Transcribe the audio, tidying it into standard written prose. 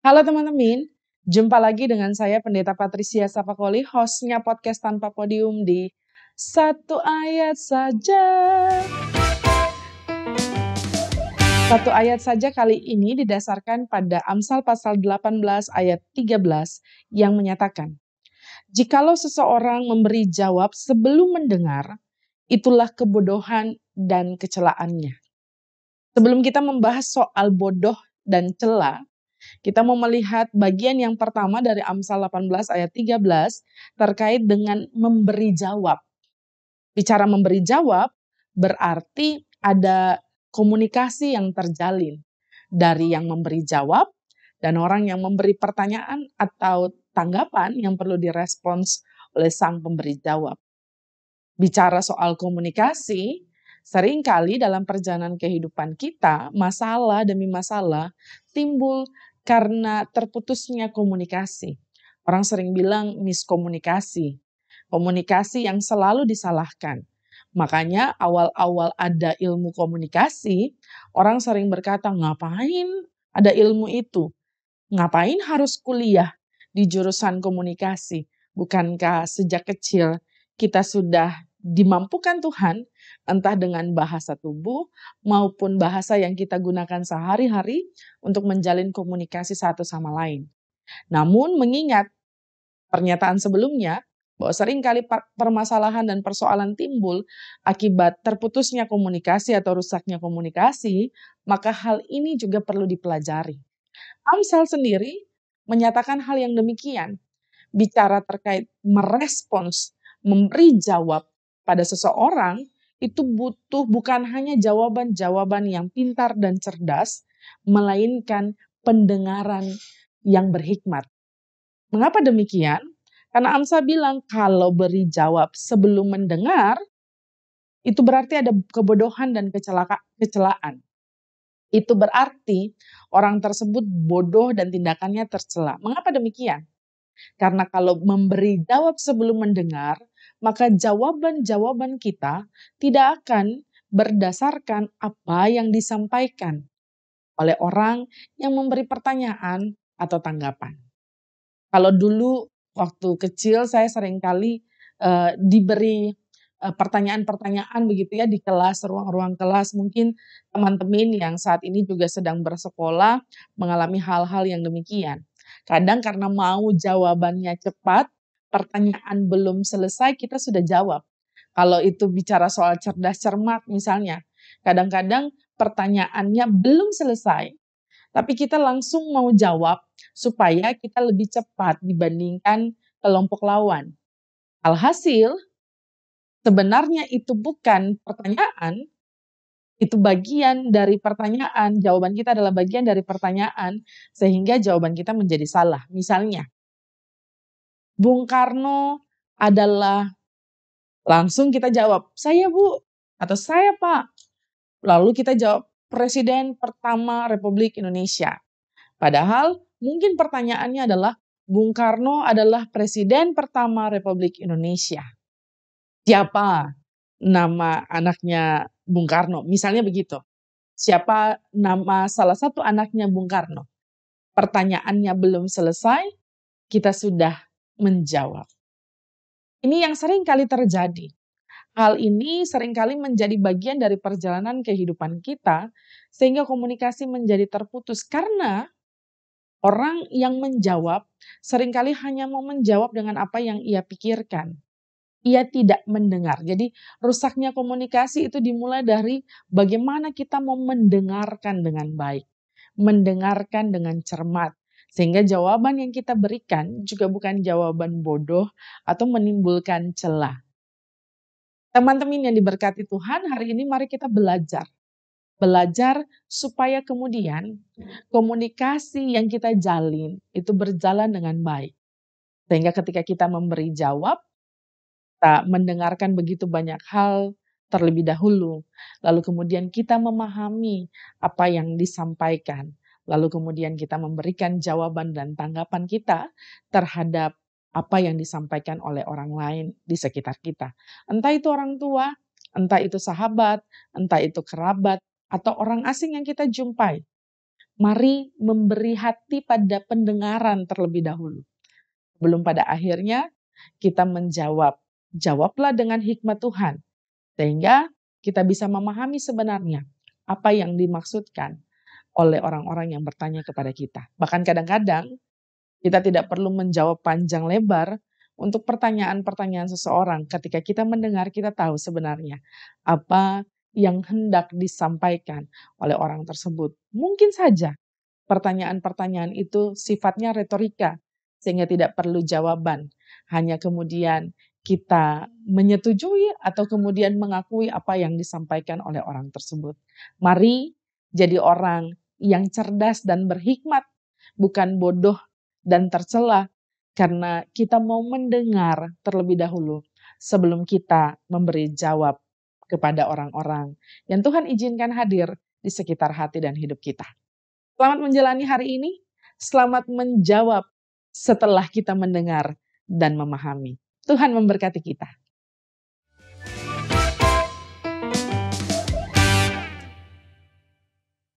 Halo teman-teman, jumpa lagi dengan saya Pendeta Patricia Sapakoli, hostnya podcast Tanpa Podium di Satu Ayat Saja. Satu ayat saja kali ini didasarkan pada Amsal pasal 18 ayat 13 yang menyatakan, jikalau seseorang memberi jawab sebelum mendengar, itulah kebodohan dan kecelaannya. Sebelum kita membahas soal bodoh dan cela, kita mau melihat bagian yang pertama dari Amsal 18 ayat 13 terkait dengan memberi jawab. Bicara memberi jawab berarti ada komunikasi yang terjalin dari yang memberi jawab dan orang yang memberi pertanyaan atau tanggapan yang perlu direspons oleh sang pemberi jawab. Bicara soal komunikasi, seringkali dalam perjalanan kehidupan kita, masalah demi masalah timbul karena terputusnya komunikasi. Orang sering bilang miskomunikasi, komunikasi yang selalu disalahkan. Makanya awal-awal ada ilmu komunikasi, orang sering berkata, ngapain ada ilmu itu? Ngapain harus kuliah di jurusan komunikasi? Bukankah sejak kecil kita sudah dimampukan Tuhan, entah dengan bahasa tubuh maupun bahasa yang kita gunakan sehari-hari untuk menjalin komunikasi satu sama lain. Namun mengingat pernyataan sebelumnya, bahwa seringkali permasalahan dan persoalan timbul akibat terputusnya komunikasi atau rusaknya komunikasi, maka hal ini juga perlu dipelajari. Amsal sendiri menyatakan hal yang demikian. Bicara terkait merespons, memberi jawab pada seseorang, itu butuh bukan hanya jawaban-jawaban yang pintar dan cerdas, melainkan pendengaran yang berhikmat. Mengapa demikian? Karena Amsal bilang kalau beri jawab sebelum mendengar, itu berarti ada kebodohan dan kecelaan. Itu berarti orang tersebut bodoh dan tindakannya tercela. Mengapa demikian? Karena kalau memberi jawab sebelum mendengar, maka jawaban-jawaban kita tidak akan berdasarkan apa yang disampaikan oleh orang yang memberi pertanyaan atau tanggapan. Kalau dulu waktu kecil saya seringkali diberi pertanyaan-pertanyaan begitu ya di kelas, ruang-ruang kelas. Mungkin teman-teman yang saat ini juga sedang bersekolah mengalami hal-hal yang demikian. Kadang karena mau jawabannya cepat, pertanyaan belum selesai kita sudah jawab. Kalau itu bicara soal cerdas cermat misalnya, kadang-kadang pertanyaannya belum selesai, tapi kita langsung mau jawab supaya kita lebih cepat dibandingkan kelompok lawan. Alhasil, sebenarnya itu bukan pertanyaan, itu bagian dari pertanyaan. Jawaban kita adalah bagian dari pertanyaan, sehingga jawaban kita menjadi salah. Misalnya, Bung Karno adalah, langsung kita jawab, saya Bu, atau saya Pak. Lalu kita jawab, Presiden pertama Republik Indonesia. Padahal mungkin pertanyaannya adalah, Bung Karno adalah Presiden pertama Republik Indonesia. Siapa nama anaknya Bung Karno? Misalnya begitu. Siapa nama salah satu anaknya Bung Karno? Pertanyaannya belum selesai, kita sudah menjawab. Ini yang sering kali terjadi. Hal ini seringkali menjadi bagian dari perjalanan kehidupan kita, sehingga komunikasi menjadi terputus karena orang yang menjawab seringkali hanya mau menjawab dengan apa yang ia pikirkan. Ia tidak mendengar. Jadi rusaknya komunikasi itu dimulai dari bagaimana kita mau mendengarkan dengan baik, mendengarkan dengan cermat. Sehingga jawaban yang kita berikan juga bukan jawaban bodoh atau menimbulkan celah. Teman-teman yang diberkati Tuhan, hari ini mari kita belajar. Belajar supaya kemudian komunikasi yang kita jalin itu berjalan dengan baik. Sehingga ketika kita memberi jawab, kita mendengarkan begitu banyak hal terlebih dahulu. Lalu kemudian kita memahami apa yang disampaikan. Lalu kemudian kita memberikan jawaban dan tanggapan kita terhadap apa yang disampaikan oleh orang lain di sekitar kita. Entah itu orang tua, entah itu sahabat, entah itu kerabat, atau orang asing yang kita jumpai. Mari memberi hati pada pendengaran terlebih dahulu. Belum pada akhirnya kita menjawab. Jawablah dengan hikmat Tuhan. Sehingga kita bisa memahami sebenarnya apa yang dimaksudkan oleh orang-orang yang bertanya kepada kita. Bahkan kadang-kadang kita tidak perlu menjawab panjang lebar untuk pertanyaan-pertanyaan seseorang. Ketika kita mendengar, kita tahu sebenarnya apa yang hendak disampaikan oleh orang tersebut. Mungkin saja pertanyaan-pertanyaan itu sifatnya retorika, sehingga tidak perlu jawaban. Hanya kemudian kita menyetujui atau kemudian mengakui apa yang disampaikan oleh orang tersebut. Mari jadi orang yang cerdas dan berhikmat, bukan bodoh dan tercela, karena kita mau mendengar terlebih dahulu sebelum kita memberi jawab kepada orang-orang yang Tuhan izinkan hadir di sekitar hati dan hidup kita. Selamat menjalani hari ini, selamat menjawab setelah kita mendengar dan memahami. Tuhan memberkati kita.